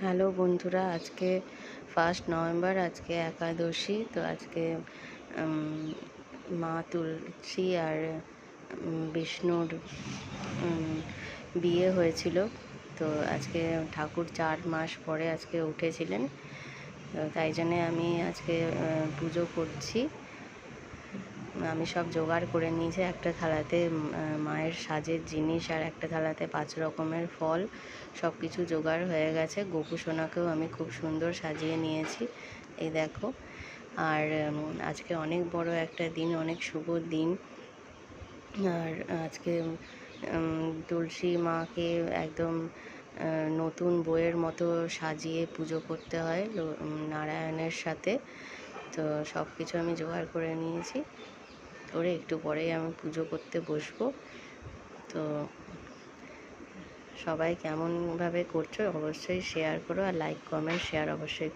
Hello বন্ধুরা, আজকে 1 November, আজকে একাদশী। তো আজকে মা তুলসী আর বিষ্ণুর বিয়ে হয়েছিল। তো আজকে ঠাকুর 4 মাস পরে আজকে উঠেছিলেন। তো তাই জন্যে আমি আজকে পুজো করছি। আমি সব জোগাড় করে নিয়েছি। একটা থালাতে মায়ের সাজের জিনিস, আর একটা থালাতে 5 রকমের ফল, সব কিছু জোগাড় হয়ে গেছে। গোপুসোনাকেও আমি খুব সুন্দর সাজিয়ে নিয়েছি, এই দেখো। আর আজকে অনেক বড় একটা দিন, অনেক শুভ দিন। আর আজকে তুলসী মাকে একদম নতুন বইয়ের মতো সাজিয়ে পুজো করতে হয় নারায়ণের সাথে। তো সব কিছু আমি জোগাড় করে নিয়েছি, করে একটু পরেই আমি পুজো করতে বসবো। তো সবাই কেমনভাবে করছো অবশ্যই শেয়ার করো, আর লাইক কমেন্ট শেয়ার অবশ্যই